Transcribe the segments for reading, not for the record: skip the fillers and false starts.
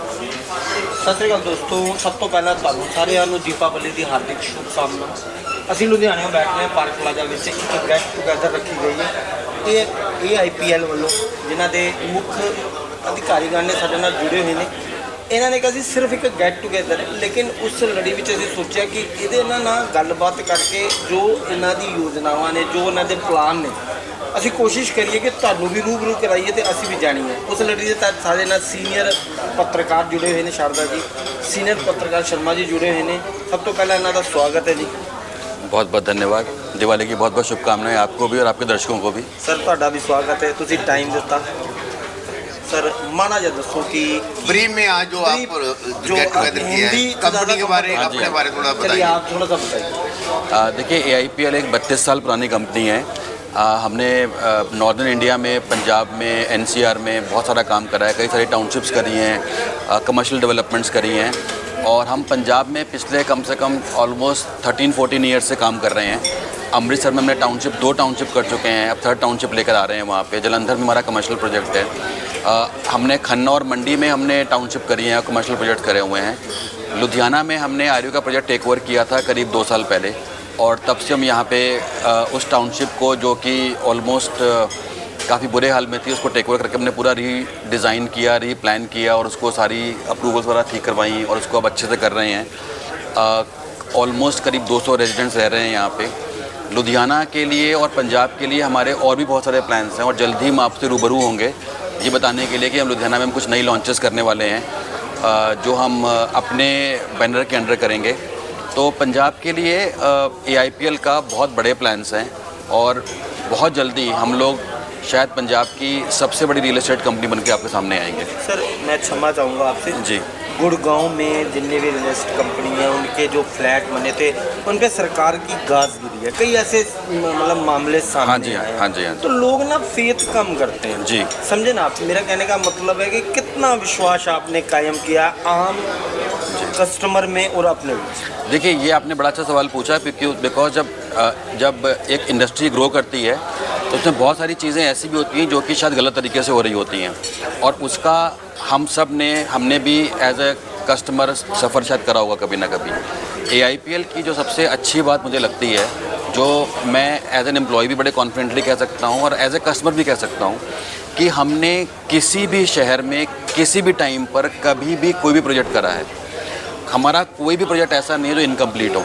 ਸਤਿ ਸ਼੍ਰੀ ਅਕਾਲ ਦੋਸਤੋ, ਸਭ ਤੋਂ ਪਹਿਲਾਂ ਤੁਹਾਨੂੰ ਸਾਰਿਆਂ ਨੂੰ ਦੀਪਾਵਲੀ ਦੀ ਹਾਰਦਿਕ ਸ਼ੁਭਕਾਮਨਾ। ਅਸੀਂ ਲੁਧਿਆਣੇ ਬੈਠੇ ਹਾਂ ਪਾਰਕ ਪਲਾਜ਼ਾ ਵਿੱਚ, ਇੱਕ ਗੈਟ ਟੂਗੈਦਰ ਰੱਖੀ ਗਈ ਹੈ। ਇਹ IPL ਵੱਲੋਂ ਜਿਨ੍ਹਾਂ ਦੇ ਮੁੱਖ ਅਧਿਕਾਰੀਗਣ ਨੇ ਸਾਡੇ ਨਾਲ ਜੁੜੇ ਹੋਏ ਨੇ, ਇਹਨਾਂ ਨੇ ਕਿਹਾ ਸੀ ਸਿਰਫ ਇੱਕ ਗੈਟ ਟੂਗੈਦਰ ਹੈ, ਲੇਕਿਨ ਉਸ ਲੜੀ ਵਿੱਚ ਅਸੀਂ ਸੋਚਿਆ ਕਿ ਇਹਦੇ ਨਾਲ ਗੱਲਬਾਤ ਕਰਕੇ ਜੋ ਇਹਨਾਂ ਦੀ ਯੋਜਨਾਵਾਂ ਨੇ, ਜੋ ਇਹਨਾਂ ਦੇ ਪਲਾਨ ਨੇ, ਅਸੀਂ ਕੋਸ਼ਿਸ਼ ਕਰੀਏ ਕਿ ਤੁਹਾਨੂੰ ਵੀ ਰੂਬਰੂ ਕਰਾਈਏ ਤੇ ਅਸੀਂ ਵੀ ਜਾਣੀਏ। ਉਸ ਲੜੀ ਦੇ ਤਹਿਤ ਸਾਡੇ ਨਾਲ ਸੀਨੀਅਰ ਪੱਤਰਕਾਰ जुड़े हुए हैं, शारदा जी, सीनियर पत्रकार शर्मा जी जुड़े हुए हैं। सब तो पहला इन्हों का स्वागत है जी। बहुत बहुत धन्यवाद। दिवाली की बहुत बहुत शुभकामनाएं आपको भी और आपके दर्शकों को भी। सर तुहाडा भी स्वागत है, तुसी टाइम दिता। सर माना जा दसो कि ब्रीफ में आज जो आप गेट टुगेदर किया है कंपनी के बारे, अपने बारे थोड़ा बताइए। आप थोड़ा सा बताइए। देखिए, AIPL एक 32 साल पुरानी कंपनी है। हमने नॉर्दर्न इंडिया में, पंजाब में, NCR में बहुत सारा काम करा है, कई सारी टाउनशिप्स करी हैं, कमर्शियल डेवलपमेंट्स करी हैं, और हम पंजाब में पिछले कम से कम ऑलमोस्ट 13-14 ईयर्स से काम कर रहे हैं। अमृतसर में हमने दो टाउनशिप कर चुके हैं, अब 3rd टाउनशिप लेकर आ रहे हैं वहाँ पे। जलंधर में हमारा कमर्शियल प्रोजेक्ट है। हमने खन्ना और मंडी में हमने टाउनशिप करी हैं, कमर्शियल प्रोजेक्ट करे हुए हैं। लुधियाना में हमने आर्यू का प्रोजेक्ट टेक ओवर किया था करीब 2 साल पहले, और तब से हम यहाँ पे उस टाउनशिप को, जो कि ऑलमोस्ट काफ़ी बुरे हाल में थी, उसको टेक ओवर करके हमने पूरा रीडिज़ाइन किया, रीप्लान किया, और उसको सारी अप्रूवल्स वगैरह ठीक करवाई, और उसको अब अच्छे से कर रहे हैं। ऑलमोस्ट करीब 200 रेजिडेंट्स रह रहे हैं यहाँ पे। लुधियाना के लिए और पंजाब के लिए हमारे और भी बहुत सारे प्लान्स हैं, और जल्द ही हम आपसे रूबरू होंगे ये बताने के लिए कि हम लुधियाना में हम कुछ नई लॉन्चेस करने वाले हैं, जो हम अपने बैनर के अंडर करेंगे। तो पंजाब के लिए AIPL का बहुत बड़े प्लान्स हैं, और बहुत जल्दी हम लोग शायद पंजाब की सबसे बड़ी रियल एस्टेट कंपनी बन के आपके सामने आएंगे। सर मैं क्षमा चाहूँगा आपसे जी। गुड़गांव में जितने भी रियल एस्टेट कंपनी हैं, उनके जो फ्लैट बने थे उन पे सरकार की गाज गिरी है, कई ऐसे मतलब मामले सामने आए हैं। हाँ जी। तो लोग ना फेथ कम करते हैं जी, समझे ना आप। मेरा कहने का मतलब है कि कितना विश्वास आपने कायम किया आम कस्टमर में और अपने बीच। देखिए, ये आपने बड़ा अच्छा सवाल पूछा, बिकॉज जब एक इंडस्ट्री ग्रो करती है तो उसमें बहुत सारी चीज़ें ऐसी भी होती हैं जो कि शायद गलत तरीके से हो रही होती हैं, और उसका हमने भी एज ए कस्टमर सफ़र शायद करा होगा कभी ना कभी। AIPL की जो सबसे अच्छी बात मुझे लगती है, जो मैं एज एन एम्प्लॉय भी बड़े कॉन्फिडेंटली कह सकता हूँ और एज ए कस्टमर भी कह सकता हूँ, कि हमने किसी भी शहर में किसी भी टाइम पर कभी भी कोई भी प्रोजेक्ट करा है। हमारा कोई भी प्रोजेक्ट ऐसा नहीं है जो इनकम्प्लीट हो।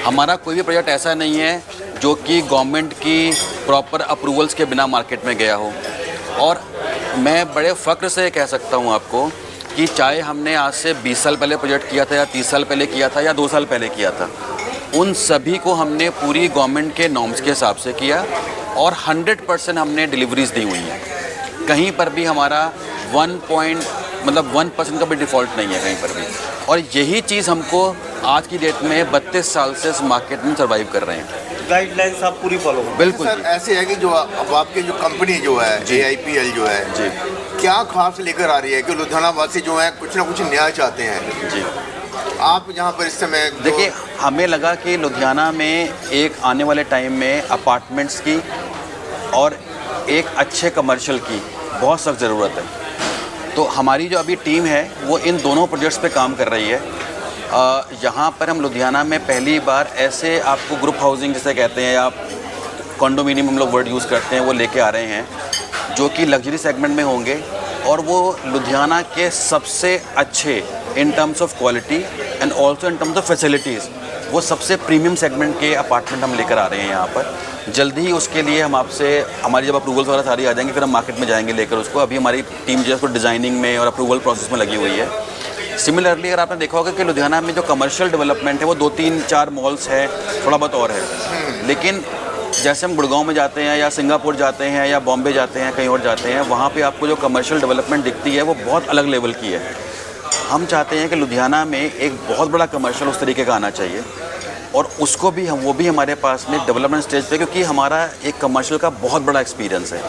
हमारा कोई भी प्रोजेक्ट ऐसा नहीं है जो कि गवर्नमेंट की प्रॉपर अप्रूवल्स के बिना मार्केट में गया हो। और मैं बड़े फ़ख्र से कह सकता हूँ आपको कि चाहे हमने आज से 20 साल पहले प्रोजेक्ट किया था, या 30 साल पहले किया था, या 2 साल पहले किया था, उन सभी को हमने पूरी गवर्नमेंट के नॉर्म्स के हिसाब से किया, और 100% हमने डिलीवरीज दी हुई हैं। कहीं पर भी हमारा 1% का भी डिफ़ॉल्ट नहीं है कहीं पर भी। और यही चीज़ हमको आज की डेट में 32 साल से इस मार्केट में सर्वाइव कर रहे हैं। गाइडलाइंस आप पूरी फॉलो करो। बिल्कुल सर, ऐसे है कि जो अब आपकी जो कंपनी जो है AIPL जो है जी, क्या खास लेकर आ रही है कि लुधियाना वासी जो है कुछ ना कुछ नया चाहते हैं जी। आप यहाँ पर इस समय देखिए, हमें लगा कि लुधियाना में एक आने वाले टाइम में अपार्टमेंट्स की और एक अच्छे कमर्शियल की बहुत सख्त ज़रूरत है। तो हमारी जो अभी टीम है वो इन दोनों प्रोजेक्ट्स पे काम कर रही है। यहाँ पर हम लुधियाना में पहली बार ऐसे आपको ग्रुप हाउसिंग जिसे कहते हैं, या कॉन्डोमिनियम हम लोग वर्ड यूज़ करते हैं, वो लेके आ रहे हैं, जो कि लग्जरी सेगमेंट में होंगे, और वो लुधियाना के सबसे अच्छे in terms of quality and also in terms of facilities, वो सबसे प्रीमियम सेगमेंट के अपार्टमेंट हम लेकर आ रहे हैं यहाँ पर। जल्दी ही उसके लिए हम आपसे, हमारी जब अप्रूवल्स वगैरह सारी आ जाएंगी, फिर हम मार्केट में जाएंगे लेकर उसको। अभी हमारी टीम जो है उसको डिज़ाइनिंग में और अप्रूवल प्रोसेस में लगी हुई है। सिमिलरली अगर आपने देखा होगा कि लुधियाना में जो कमर्शियल डेवलपमेंट है वो 2-3-4 मॉल्स है, थोड़ा बहुत और है, लेकिन जैसे हम गुड़गांव में जाते हैं, या सिंगापुर जाते हैं, या बॉम्बे जाते हैं, कहीं और जाते हैं, वहाँ पे आपको जो कमर्शियल डेवलपमेंट दिखती है वो बहुत अलग लेवल की है। हम चाहते हैं कि लुधियाना में एक बहुत बड़ा कमर्शियल उस तरीके का आना चाहिए, और उसको भी वो भी हमारे पास में डेवलपमेंट स्टेज पे, क्योंकि हमारा एक कमर्शियल का बहुत बड़ा एक्सपीरियंस है।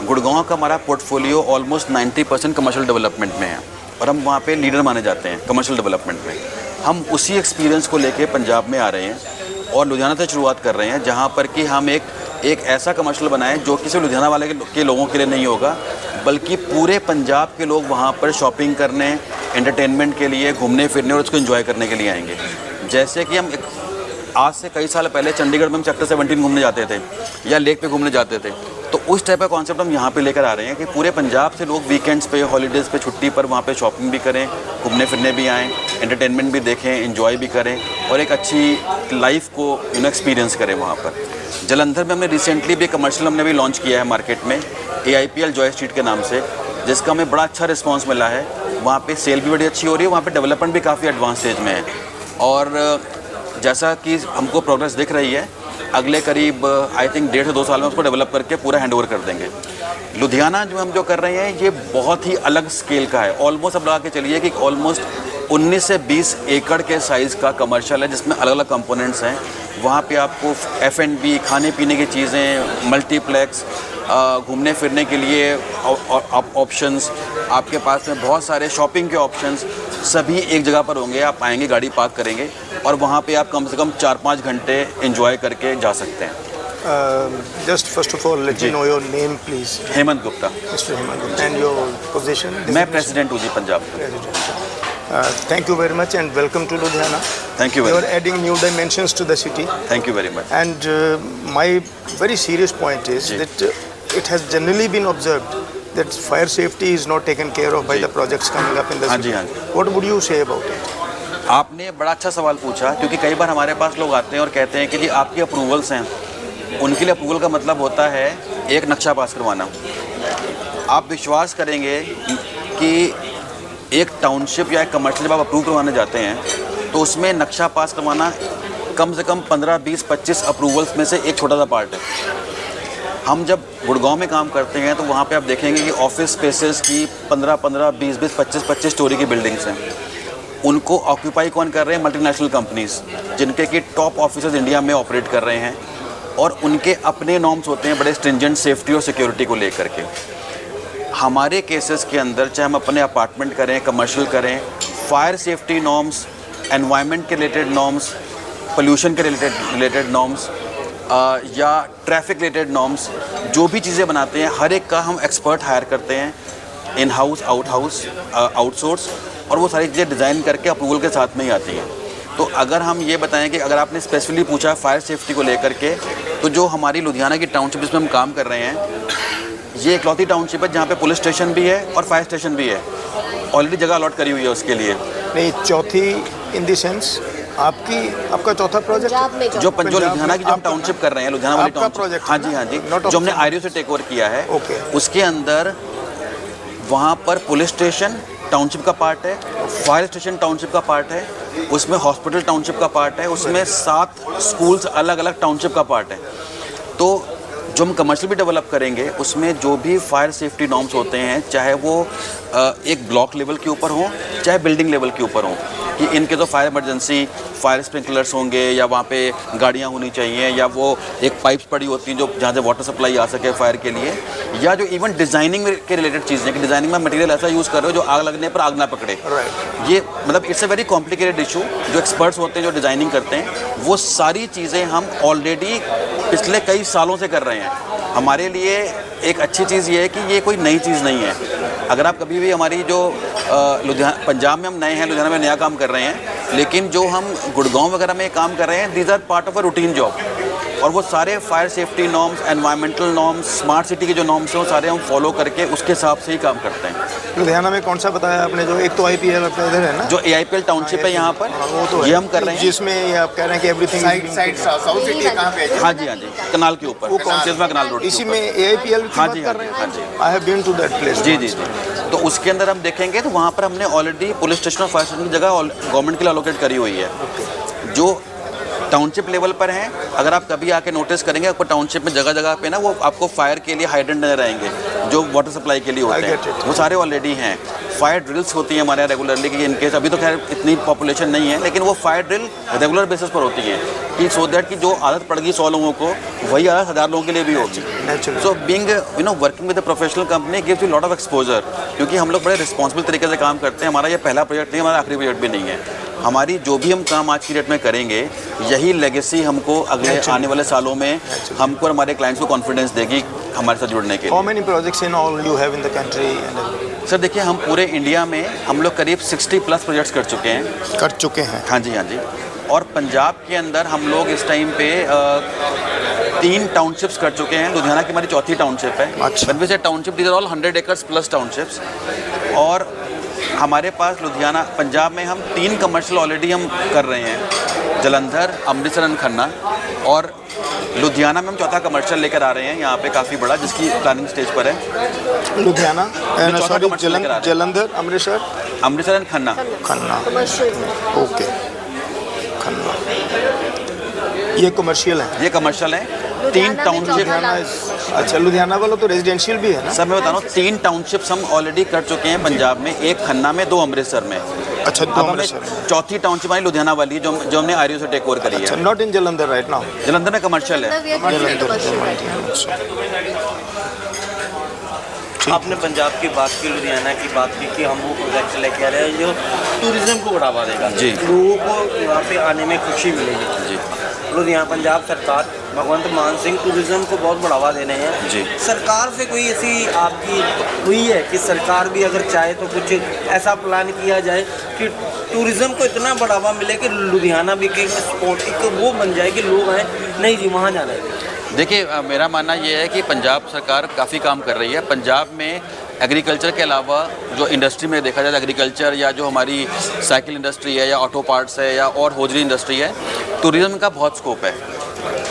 गुड़गांव का हमारा पोर्टफोलियो ऑलमोस्ट 90% कमर्शियल डेवलपमेंट में है, और हम वहाँ पे लीडर माने जाते हैं कमर्शियल डेवलपमेंट में। हम उसी एक्सपीरियंस को लेके पंजाब में आ रहे हैं, और लुधियाना से शुरुआत कर रहे हैं, जहाँ पर कि हम एक ऐसा कमर्शियल बनाएं जो कि सिर्फ लुधियाना वाले के लोगों के लिए नहीं होगा, बल्कि पूरे पंजाब के लोग वहाँ पर शॉपिंग करने, एंटरटेनमेंट के लिए, घूमने फिरने और उसको एंजॉय करने के लिए आएंगे। जैसे कि हम आज से कई साल पहले चंडीगढ़ में हम सेक्टर 17 घूमने जाते थे या लेक पे घूमने जाते थे, तो उस टाइप का कॉन्सेप्ट हम यहाँ पे लेकर आ रहे हैं कि पूरे पंजाब से लोग वीकेंड्स पे, हॉलीडेज़ पे, छुट्टी पर वहाँ पे शॉपिंग भी करें, घूमने फिरने भी आएँ, एंटरटेनमेंट भी देखें, एंजॉय भी करें और एक अच्छी लाइफ को एक्सपीरियंस करें वहाँ पर। जलंधर में हमने रिसेंटली भी कमर्शियल हमने भी लॉन्च किया है मार्केट में, AIPL जॉय स्ट्रीट के नाम से, जिसका हमें बड़ा अच्छा रिस्पॉन्स मिला है। वहाँ पे सेल भी बड़ी अच्छी हो रही है, वहाँ पे डेवलपमेंट भी काफ़ी एडवांस स्टेज में है और जैसा कि हमको प्रोग्रेस दिख रही है, अगले करीब आई थिंक 1.5 से 2 साल में उसको डेवलप करके पूरा हैंडओवर कर देंगे। लुधियाना जो हम जो कर रहे हैं ये बहुत ही अलग स्केल का है। ऑलमोस्ट अब लगा के चलिए कि ऑलमोस्ट 19 से 20 एकड़ के साइज़ का कमर्शियल है, जिसमें अलग अलग कंपोनेंट्स हैं। वहाँ पे आपको F&B, खाने पीने की चीज़ें, मल्टीप्लेक्स, घूमने फिरने के लिए ऑप्शंस, आपके पास में बहुत सारे शॉपिंग के ऑप्शंस सभी एक जगह पर होंगे। आप आएंगे, गाड़ी पार्क करेंगे और वहाँ पे आप कम से कम 4-5 घंटे एंजॉय करके जा सकते हैं। Just first of all, let me know your name, please. Hemant Gupta. Mr. Hemant Gupta. And your position? मैं प्रेसिडेंट हूँ जी पंजाब का। President. Thank you very much and welcome to Ludhiana. Thank you You very are adding new dimensions to the city. Thank you very much. And my very serious point is ji. that it has generally been observed that fire safety is not taken care of by ji. the projects coming up in the हाँ city. जी, हाँ जी। What would you say about it? आपने बड़ा अच्छा सवाल पूछा, क्योंकि कई बार हमारे पास लोग आते हैं और कहते हैं कि जी आपकी अप्रूवल्स हैं। उनके लिए अप्रूवल का मतलब होता है एक नक्शा पास करवाना। आप विश्वास करेंगे कि एक टाउनशिप या एक कमर्शियल जब आप अप्रूव करवाने जाते हैं तो उसमें नक्शा पास करवाना कम से कम 15, 20, 25 अप्रूवल्स में से एक छोटा सा पार्ट है। हम जब गुड़गांव में काम करते हैं तो वहाँ पे आप देखेंगे कि ऑफिस स्पेसेस की 15, 20, 25 स्टोरी की बिल्डिंग्स हैं। उनको ऑक्यूपाई कौन कर रहे हैं? मल्टीनेशनल कंपनीज, जिनके कि टॉप ऑफिसर्स इंडिया में ऑपरेट कर रहे हैं और उनके अपने नॉर्म्स होते हैं बड़े स्ट्रिंजेंट सेफ्टी और सिक्योरिटी को लेकर के। हमारे केसेस के अंदर चाहे हम अपने अपार्टमेंट करें, कमर्शियल करें, फायर सेफ्टी नॉर्म्स, एनवायरनमेंट के रिलेटेड नॉर्म्स, पोल्यूशन के रिलेटेड नॉर्म्स या ट्रैफिक रिलेटेड नॉर्म्स, जो भी चीज़ें बनाते हैं हर एक का हम एक्सपर्ट हायर करते हैं, इन हाउस, आउटसोर्स, और वो सारी चीज़ें डिज़ाइन करके अप्रूवल के साथ में ही आती हैं। तो अगर हम ये बताएं कि अगर आपने स्पेसिफिकली पूछा फायर सेफ्टी को लेकर के, तो जो हमारी लुधियाना की टाउनशिप जिसमें हम काम कर रहे हैं, ये इकलौती टाउनशिप है जहाँ पे पुलिस स्टेशन भी है और फायर स्टेशन भी है। ऑलरेडी जगह अलॉट करी हुई है उसके लिए। नहीं, चौथी इन द सेंस आपका चौथा प्रोजेक्ट जो लुधियाना की जो हम टाउनशिप कर रहे हैं, लुधियाना वाली टाउनशिप, प्रोजेक्ट, हाँ जी हाँ जी, जो हमने आईरियो से टेक ओवर किया है, ओके। उसके अंदर वहाँ पर पुलिस स्टेशन टाउनशिप का पार्ट है, फायर स्टेशन टाउनशिप का पार्ट है, उसमें हॉस्पिटल टाउनशिप का पार्ट है, उसमें 7 स्कूल्स अलग अलग टाउनशिप का पार्ट है। तो जो हम कमर्शियल भी डेवलप करेंगे उसमें जो भी फायर सेफ्टी नॉर्म्स होते हैं, चाहे वो एक ब्लॉक लेवल के ऊपर हो चाहे बिल्डिंग लेवल के ऊपर हो, कि इनके तो फायर इमरजेंसी फायर स्प्रिंकलर्स होंगे या वहाँ पे गाड़ियाँ होनी चाहिए, या वो एक पाइप्स पड़ी होती हैं जो जहाँ से वाटर सप्लाई आ सके फायर के लिए, या जो इवन डिज़ाइनिंग के रिलेटेड चीज़ें कि डिज़ाइनिंग में मटेरियल ऐसा यूज़ कर रहे हो जो आग लगने पर आग ना पकड़े। ये मतलब it's a very complicated issue. जो एक्सपर्ट्स होते हैं जो डिज़ाइनिंग करते हैं, वो सारी चीज़ें हम ऑलरेडी पिछले कई सालों से कर रहे हैं। हमारे लिए एक अच्छी चीज़ ये है कि ये कोई नई चीज़ नहीं है। अगर आप कभी भी हमारी जो लुधियाना, पंजाब में हम नए हैं, लुधियाना में नया काम कर रहे हैं, लेकिन जो हम गुड़गांव वगैरह में काम कर रहे हैं, these are part of a routine job. और वो सारे fire safety norms, environmental norms, smart city के जो नॉर्म्स हैं वो सारे हम फॉलो करके उसके हिसाब से ही काम करते हैं। लुधियाना में कौन सा बताया आपने? जो एक तो IPL अपने इधर है ना, जो AIPL टाउनशिप है यहाँ पर, वो तो ये हम कर रहे हैं, जिसमें ये आप कह रहे हैं कि एवरीथिंग साइड साउथ सिटी कहाँ पे है? हाँ जी हाँ जी, कनाल के ऊपर, चिल्मा कनाल रोड के इसी ऊपर। में AIPL की हाँ बात जी, कर रहे हाँ हैं? जी। I have been to that place. जी जी जी। तो उसके अंदर हम देखेंगे तो वहाँ पर हमने ऑलरेडी पुलिस स्टेशन और फायर स्टेशन की जगह गवर्नमेंट के लिए अलोकेट करी हुई है, जो टाउनशिप लेवल पर हैं। अगर आप कभी आके नोटिस करेंगे, आपको टाउनशिप में जगह जगह पे ना वो आपको फायर के लिए हाइड्रेंट नजर आएंगे जो वाटर सप्लाई के लिए होते हैं, वो सारे ऑलरेडी हैं। फायर ड्रिल्स होती हैं हमारे यहाँ रेगुलरली, कि इनकेस अभी तो खैर इतनी पॉपुलेशन नहीं है, लेकिन वो फायर ड्रिल रेगुलर बेसिस पर होती हैं कि सो दैट कि जो आदत पड़ गई 100 लोगों को, वही आदत 1000 लोगों के लिए भी होगी। So being working with a professional company gives you lot of exposure, क्योंकि हम लोग बड़े रिस्पॉन्सिबल तरीके से काम करते हैं। हमारा ये पहला प्रोजेक्ट नहीं, हमारा आखिरी प्रोजेक्ट भी नहीं है। हमारी जो भी हम काम आज की डेट में करेंगे, यही लेगेसी हमको अगले आने वाले सालों में हमको और हमारे क्लाइंट्स को कॉन्फिडेंस देगी हमारे साथ जुड़ने के लिए। How many projects in all you have in the country? Sir देखिए, हम पूरे इंडिया में हम लोग करीब 60+ प्रोजेक्ट्स कर चुके हैं। कर चुके हैं। हाँ जी, हाँ जी। और पंजाब के अंदर हम लोग इस टाइम पे 3 टाउनशिप्स कर चुके हैं। लुधियाना की हमारी चौथी टाउनशिप है। अच्छा। When we say township, these are all 100 acres plus townships। और हमारे पास लुधियाना पंजाब में हम 3 कमर्शियल ऑलरेडी हम कर रहे हैं, जलंधर, अमृतसर एंड खन्ना। और लुधियाना में हम चौथा कमर्शियल लेकर आ रहे हैं यहाँ पे, काफ़ी बड़ा, जिसकी प्लानिंग स्टेज पर है। लुधियाना, चौथा सॉरी, commercial लेकर आ रहे हैं। जलंधर, अमृतसर एंड खन्ना। खन्ना, ओके, खन्ना, ये कमर्शियल है। ये कमर्शियल है। 3 टाउनशिप। लुधियाना अच्छा, लुधियाना वाला तो रेजिडेंशियल भी है ना? सर मैं बता रहा हूँ, 3 टाउनशिप्स हम ऑलरेडी कर चुके हैं पंजाब में, 1 खन्ना में, 2 अमृतसर में। अच्छा, अब हमें अमृतसर में। चौथी टाउनशिप हमारी लुधियाना वाली जो हमने आरयू से टेक ओवर करी अच्छा, है। Not in Jalandhar right now. Jalandhar में कमर्शियल है। आपने पंजाब की बात की, लुधियाना की बात की कि हम वो प्रोजेक्ट लेके आ रहे हैं जो टूरिज्म को बढ़ावा देगा, जी। लोगों को यहाँ पे आने में खुशी मिलेगी। जी। लुधियाना पंजाब सरकार भगवंत मान सिंह टूरिज्म को बहुत बढ़ावा देने हैं। जी। सरकार से कोई ऐसी आपकी हुई है कि सरकार भी अगर चाहे तो कुछ ऐसा प्लान किया जाए कि टूरिज्म को इतना बढ़ावा मिले कि लुधियाना भी एक स्पॉट, एक वो बन जाए कि लोग आए, नहीं जी वहाँ जाना है। देखिए, मेरा मानना ये है कि पंजाब सरकार काफ़ी काम कर रही है। पंजाब में एग्रीकल्चर के अलावा जो इंडस्ट्री में देखा जाए, एग्रीकल्चर या जो हमारी साइकिल इंडस्ट्री है या ऑटो पार्ट्स है या और होजरी इंडस्ट्री है, टूरिज़्म का बहुत स्कोप है।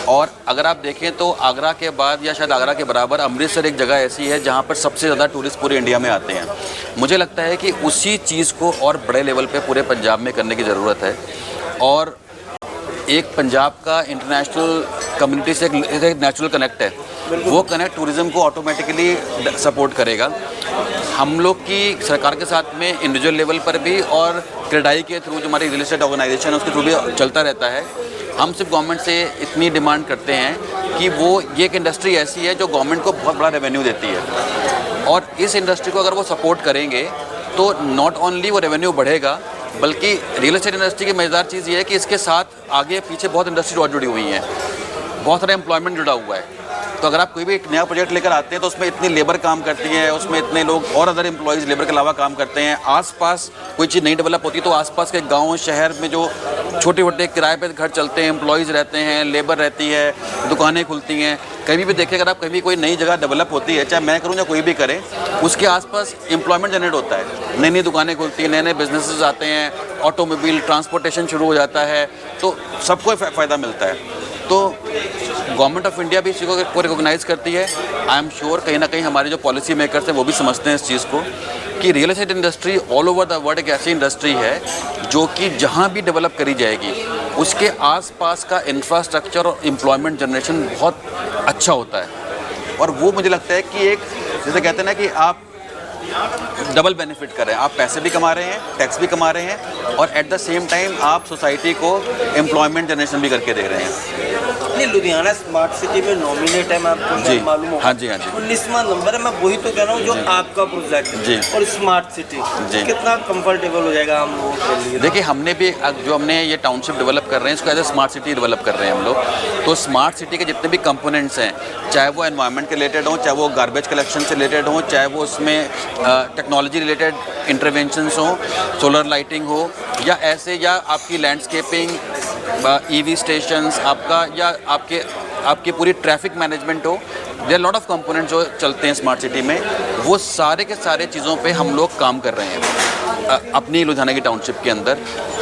और अगर आप देखें तो आगरा के बाद या शायद आगरा के बराबर अमृतसर एक जगह ऐसी है जहाँ पर सबसे ज़्यादा टूरिस्ट पूरे इंडिया में आते हैं। मुझे लगता है कि उसी चीज़ को और बड़े लेवल पे पूरे पंजाब में करने की ज़रूरत है। और एक पंजाब का इंटरनेशनल कम्युनिटी से एक नेचुरल कनेक्ट है, वो कनेक्ट टूरिज़्म को ऑटोमेटिकली सपोर्ट करेगा। हम लोग की सरकार के साथ में इंडिविजुअल लेवल पर भी और क्रेडाई के थ्रू जो हमारी रियल एस्टेट ऑर्गेनाइजेशन है उसके थ्रू भी चलता रहता है। हम सिर्फ गवर्नमेंट से इतनी डिमांड करते हैं कि वो ये एक इंडस्ट्री ऐसी है जो गवर्नमेंट को बहुत बड़ा रेवेन्यू देती है, और इस इंडस्ट्री को अगर वो सपोर्ट करेंगे तो नॉट ओनली वो रेवेन्यू बढ़ेगा, बल्कि रियल एस्टेट इंडस्ट्री की मज़ेदार चीज़ ये है कि इसके साथ आगे पीछे बहुत इंडस्ट्री और जुड़ी हुई हैं, बहुत सारा एम्प्लॉयमेंट जुड़ा हुआ है। तो अगर आप कोई भी एक नया प्रोजेक्ट लेकर आते हैं तो उसमें इतनी लेबर काम करती है, उसमें इतने लोग और अदर एम्प्लॉयज़ लेबर के अलावा काम करते हैं। आसपास कोई चीज़ नहीं डेवलप होती तो आसपास के गांव शहर में जो छोटे छोटे किराए पे घर चलते हैं, एम्प्लॉयज़ रहते हैं, लेबर रहती है, दुकानें खुलती हैं। कभी भी देखें, अगर आप कभी कोई नई जगह डेवलप होती है, चाहे मैं करूँ या कोई भी करे, उसके आसपास एम्प्लॉयमेंट जनरेट होता है, नई नई दुकानें खुलती हैं, नए नए बिजनेसेस आते हैं, ऑटोमोबाइल ट्रांसपोर्टेशन शुरू हो जाता है, तो सबको फ़ायदा मिलता है। तो गवर्नमेंट ऑफ इंडिया भी इस चीज़ को रिकॉग्नाइज़ करती है। आई एम श्योर कहीं ना कहीं हमारे जो पॉलिसी मेकर्स हैं वो भी समझते हैं इस चीज़ को कि real estate industry all over the world एक ऐसी इंडस्ट्री है जो कि जहाँ भी डेवलप करी जाएगी उसके आसपास का इंफ्रास्ट्रक्चर और एम्प्लॉयमेंट जनरेशन बहुत अच्छा होता है। और वो मुझे लगता है कि एक जैसे कहते हैं ना कि आप डबल बेनिफिट कर रहे हैं, आप पैसे भी कमा रहे हैं, टैक्स भी कमा रहे हैं, और एट द सेम टाइम आप सोसाइटी को एम्प्लॉयमेंट जनरेशन भी करके दे रहे हैं। नहीं, लुधियाना स्मार्ट सिटी में नॉमिनेट है, मैं आपको जी, मालूम होगा। हाँ जी, हाँ जी। 19वां नंबर है। मैं वही तो कह रहा हूँ जो आपका प्रोजेक्ट जी। और स्मार्ट सिटी जी। कितना कंफर्टेबल हो जाएगा हम लोगों के लिए। देखिए, हमने भी जो हमने ये टाउनशिप डेवलप कर रहे हैं इसको as a smart city develop कर रहे हैं हम लोग। तो स्मार्ट सिटी के जितने भी कंपोनेंट्स हैं, चाहे वो एनवायरनमेंट के रिलेटेड हों, चाहे वो गार्बेज कलेक्शन से रिलेटेड हों, चाहे वो उसमें टेक्नोलॉजी रिलेटेड इंटरवेंशंस हों, सोलर लाइटिंग हो, या ऐसे या आपकी लैंडस्केपिंग, ईवी स्टेशंस आपका, या आपकी पूरी ट्रैफिक मैनेजमेंट हो, देयर लॉट ऑफ कंपोनेंट्स जो चलते हैं स्मार्ट सिटी में, वो सारे के सारे चीज़ों पे हम लोग काम कर रहे हैं अपनी लुधियाना की टाउनशिप के अंदर।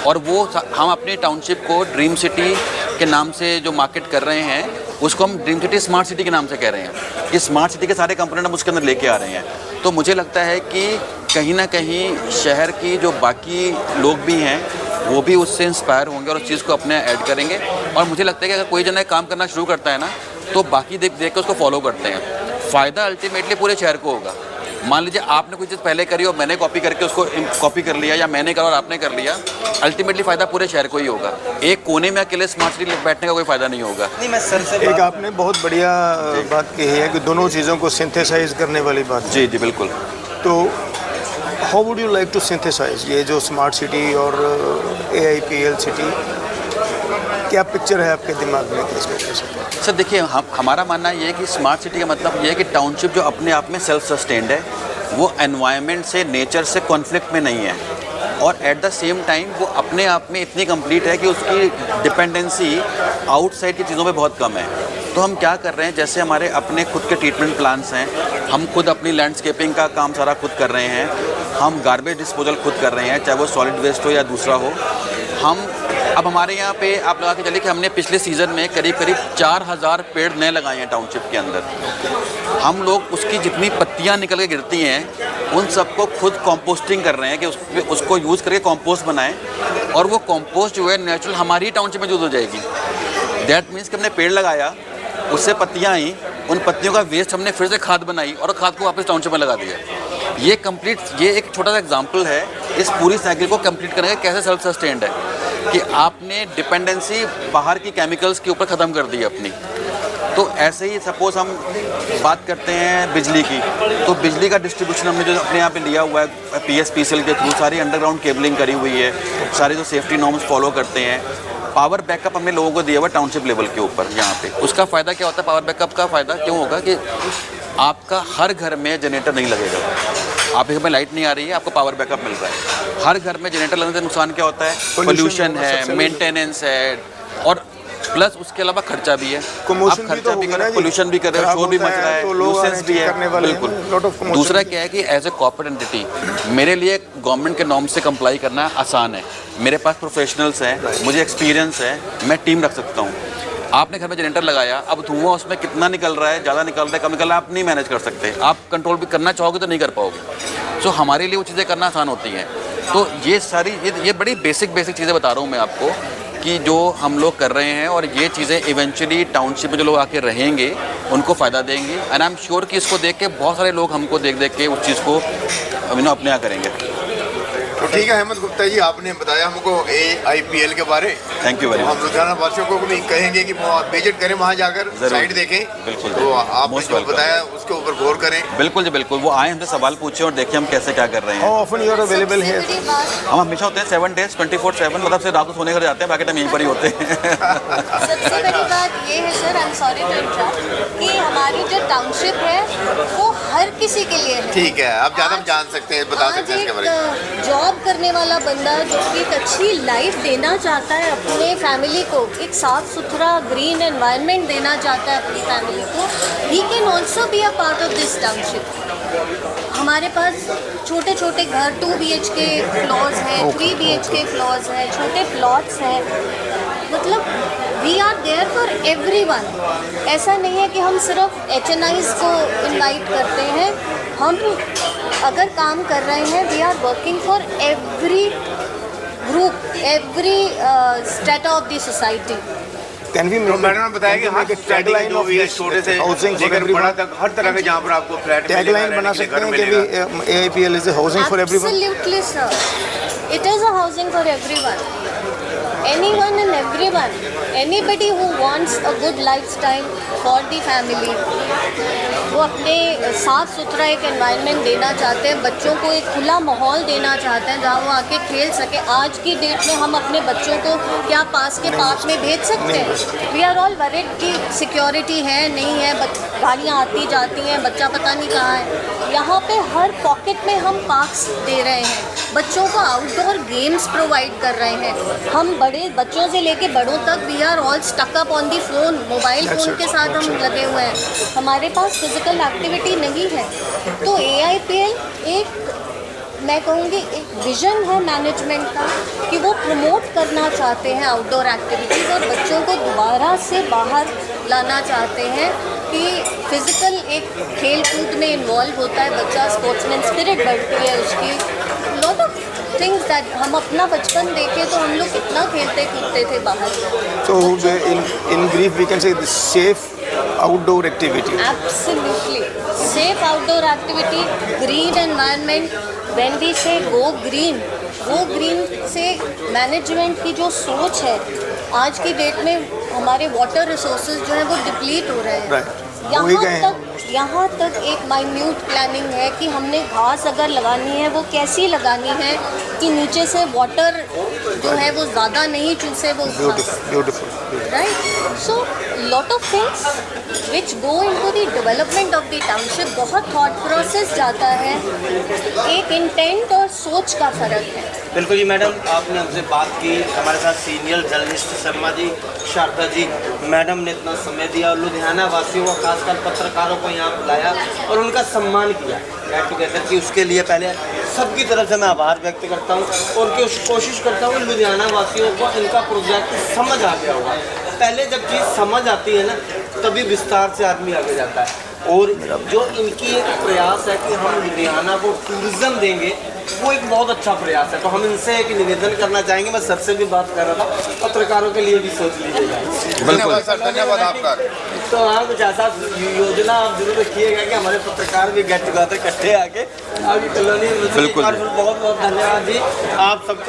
और वो हम अपनी टाउनशिप को ड्रीम सिटी के नाम से जो मार्केट कर रहे हैं उसको हम ड्रीम सिटी स्मार्ट सिटी के नाम से कह रहे हैं कि स्मार्ट सिटी के सारे कंपोनेंट हम उसके अंदर लेके आ रहे हैं। तो मुझे लगता है कि कहीं ना कहीं शहर की जो बाकी लोग भी हैं वो भी उससे इंस्पायर होंगे और उस चीज़ को अपने ऐड करेंगे। और मुझे लगता है कि अगर कोई जना काम करना शुरू करता है ना तो बाकी देख के उसको फॉलो करते हैं। फ़ायदा अल्टीमेटली पूरे शहर को होगा। मान लीजिए आपने कोई चीज़ पहले करी और मैंने कॉपी करके उसको कॉपी कर लिया, या मैंने करा और आपने कर लिया, अल्टीमेटली फ़ायदा पूरे शहर को ही होगा। एक कोने में अकेले स्मार्ट सिटी बैठने का कोई फ़ायदा नहीं होगा। नहीं, मैं सर से एक आपने बहुत बढ़िया बात कही है कि दोनों चीज़ों को सिंथेसाइज करने वाली बात। जी जी बिल्कुल। तो how would you like to synthesize ये जो स्मार्ट सिटी और AIPL सिटी, क्या पिक्चर है आपके दिमाग में कि इसको कैसे? सर देखिए, हमारा मानना ये है कि स्मार्ट सिटी का मतलब ये है कि टाउनशिप जो अपने आप में सेल्फ सस्टेन्ड है, वो एनवायरनमेंट से, नेचर से कॉन्फ्लिक्ट में नहीं है, और एट द सेम टाइम वो अपने आप में इतनी कंप्लीट है कि उसकी डिपेंडेंसी आउटसाइड की चीज़ों पे बहुत कम है। तो हम क्या कर रहे हैं, जैसे हमारे अपने खुद के ट्रीटमेंट प्लान्स हैं, हम खुद अपनी लैंडस्केपिंग का काम सारा खुद कर रहे हैं, हम गार्बेज डिस्पोजल खुद कर रहे हैं, चाहे वो सॉलिड वेस्ट हो या दूसरा हो। हम अब हमारे यहाँ पे आप लगा के चलिए कि हमने पिछले सीज़न में करीब 4000 पेड़ नए लगाए हैं टाउनशिप के अंदर। हम लोग उसकी जितनी पत्तियाँ निकल के गिरती हैं उन सबको खुद कंपोस्टिंग कर रहे हैं कि उसको यूज़ करके कंपोस्ट बनाएं, और वो कंपोस्ट जो है नेचुरल हमारी ही टाउनशिप में यूज़ हो जाएगी। दैट मीन्स कि हमने पेड़ लगाया, उससे पत्तियाँ आई, उन पत्तियों का वेस्ट हमने फिर से खाद बनाई और खाद को वापस टाउनशिप में लगा दिया। ये एक छोटा सा एग्जांपल है इस पूरी साइकिल को कंप्लीट करने का कैसे सेल्फ सस्टेन्ड है, कि आपने डिपेंडेंसी बाहर की केमिकल्स के ऊपर ख़त्म कर दी है अपनी। तो ऐसे ही सपोज़ हम बात करते हैं बिजली की, तो बिजली का डिस्ट्रीब्यूशन हमने जो अपने यहाँ पे लिया हुआ है PSPCL के थ्रू, सारी अंडरग्राउंड केबलिंग करी हुई है, सारी जो सेफ्टी नॉर्म्स फॉलो करते हैं। पावर बैकअप हमने लोगों को दिया हुआ टाउनशिप लेवल के ऊपर यहाँ पे। उसका फ़ायदा क्या होता है, पावर बैकअप का फ़ायदा क्यों होगा कि आपका हर घर में जनरेटर नहीं लगेगा। आपके घर में लाइट नहीं आ रही है, आपको पावर बैकअप मिल रहा है। हर घर में जनरेटर लगने से नुकसान क्या होता है, पोल्यूशन है, मेंटेनेंस है, और प्लस उसके अलावा खर्चा भी है। आप खर्चा भी कर रहे हो, पोल्यूशन भी कर रहे हो, शोर भी मच रहा है, न्यूसेंस भी है। बिल्कुल। दूसरा क्या है कि एज ए कॉर्पोरेट एंटिटी मेरे लिए गवर्नमेंट के नॉर्म से कंप्लाई करना आसान है। मेरे पास प्रोफेशनल्स हैं, मुझे एक्सपीरियंस है, मैं टीम रख सकता हूँ। आपने घर में जनरेटर लगाया, अब धुआं उसमें कितना निकल रहा है, ज़्यादा निकल रहा है, कम निकल रहा है, आप नहीं मैनेज कर सकते। आप कंट्रोल भी करना चाहोगे तो नहीं कर पाओगे। सो हमारे लिए वो चीज़ें करना आसान होती हैं। तो ये सारी ये बड़ी बेसिक चीज़ें बता रहा हूँ मैं आपको कि जो हम लोग कर रहे हैं, और ये चीज़ें इवेंचुअली टाउनशिप में जो लोग आके रहेंगे उनको फ़ायदा देंगी। एंड आई एम श्योर कि इसको देख के बहुत सारे लोग हमको देख के उस चीज़ को अपने यहाँ करेंगे। तो ठीक है अहमद गुप्ता जी, आपने बताया हमको AIPL के बारे। Thank you very much. हम लुधियाना वासियों को भी कहेंगे कि वो विजिट करें, वहाँ जाकर साइट देखें। बिल्कुल। तो आपने जो बताया उसके ऊपर गौर करें। बिल्कुल जी बिल्कुल। वो आए, हमसे सवाल पूछे और देखें हम कैसे क्या कर रहे हैं। How often you are available here? हम हमेशा होते हैं 7 days 24/7, मतलब से रात को सोने घर जाते हैं, बाकी टाइम यहीं पर ही होते हैं। सबसे बड़ी बात ये है sir, I am sorry to interrupt, कि हमारी जो टाउनशिप है वो हर किसी के लिए है। ठीक है, आप ज़्यादा जान सकते हैं, बता सकते हैं इसके बारे में। जॉब करने वाला बंदा जो कि एक अच्छी लाइफ देना चाहता है अपने फैमिली को, एक साफ सुथरा ग्रीन एनवायरनमेंट देना चाहता है अपनी फैमिली को, he can also be a part of this township. हमारे पास छोटे छोटे घर 2 BHK फ्लोर्स हैं, 3 BHK फ्लोर्स हैं, छोटे प्लॉट्स हैं, मतलब we are there for everyone. ऐसा नहीं है कि हम सिर्फ HNIs को इनवाइट करते हैं। हम अगर काम कर रहे हैं, we are working for every group, every strata of the society. Can we तो मैडम ने बताया कि हर tagline जो भी है, छोटे से housing for लेकर everyone? बड़ा तक हर तरह के जहाँ पर आपको फ्लैट टैगलाइन बना सकते हैं कि भी AIPL is a housing for everyone? Absolutely, sir. It is a housing for everyone. Anyone and everyone. Anybody who wants a good lifestyle for the family. वो अपने साफ़ सुथरा एक एनवायरनमेंट देना चाहते हैं, बच्चों को एक खुला माहौल देना चाहते हैं जहाँ वो आके खेल सके। आज की डेट में हम अपने बच्चों को क्या पास के पार्क में भेज सकते हैं? वी आर ऑल वरीड कि सिक्योरिटी है नहीं है, गाड़ियाँ आती जाती हैं, बच्चा पता नहीं कहाँ है। यहाँ पे हर पॉकेट में हम पार्क्स दे रहे हैं, बच्चों को आउटडोर गेम्स प्रोवाइड कर रहे हैं। हम बड़े बच्चों से लेके बड़ों तक we are all stuck up on the phone, mobile phone के साथ हम लगे हुए हैं, हमारे पास फिजिकल एक्टिविटी नहीं है। तो AIPL एक, मैं कहूँगी एक विज़न है मैनेजमेंट का कि वो प्रमोट करना चाहते हैं आउटडोर एक्टिविटीज़, और बच्चों को दोबारा से बाहर लाना चाहते हैं कि फिज़िकल एक खेल कूद में इन्वॉल्व होता है बच्चा, स्पोर्ट्समैन स्पिरिट बढ़ती है उसकी। लॉट ऑफ थिंग्स दैट हम अपना बचपन देखें तो हम लोग कितना खेलते कूदते थे बाहर। So in brief we can say the safe outdoor activity. Absolutely. Safe outdoor activity, green environment. When we say go green से मैनेजमेंट की जो सोच है, आज की डेट में हमारे वाटर रिसोर्सेज जो है वो डिप्लीट हो रहे हैं। Right. यहाँ तक यहाँ तक एक माइन्यूट प्लानिंग है कि हमने घास अगर लगानी है वो कैसी लगानी है कि नीचे से वाटर जो है वो ज़्यादा नहीं चूसे वो beautiful right. So lot of things which go into the development of the township. बहुत थॉट प्रोसेस जाता है, एक इंटेंट और सोच का फ़र्क है. बिल्कुल जी मैडम, आपने हमसे बात की. हमारे साथ senior journalist Sharma ji, Sharda ji, madam ने इतना समय दिया और लुधियाना वासियों को, खासकर पत्रकारों को यहाँ बुलाया और उनका सम्मान किया गेट टुगेदर की. उसके लिए पहले सबकी तरफ से मैं आभार व्यक्त करता हूँ और उनकी कोशिश करता हूँ कि लुधियाना वासियों को इनका प्रोजेक्ट समझ आ गया होगा. पहले जब चीज़ समझ आती है ना तभी विस्तार से आदमी आगे जाता है. और जो इनकी एक प्रयास है कि हम लुधियाना को टूरिज़्म देंगे, वो एक बहुत अच्छा प्रयास है. तो हम इनसे एक निवेदन करना चाहेंगे. मैं सर से भी बात कर रहा था, पत्रकारों के लिए भी सोच लीजिएगा. धन्यवाद सर, धन्यवाद आपका. तो हाँ, कुछ ऐसा योजना आप जरूर रखिएगा कि हमारे पत्रकार भी गेट टुगेदर इकट्ठे आके आपकी कॉलोनी में. बिल्कुल. बहुत बहुत धन्यवाद जी आप सबका.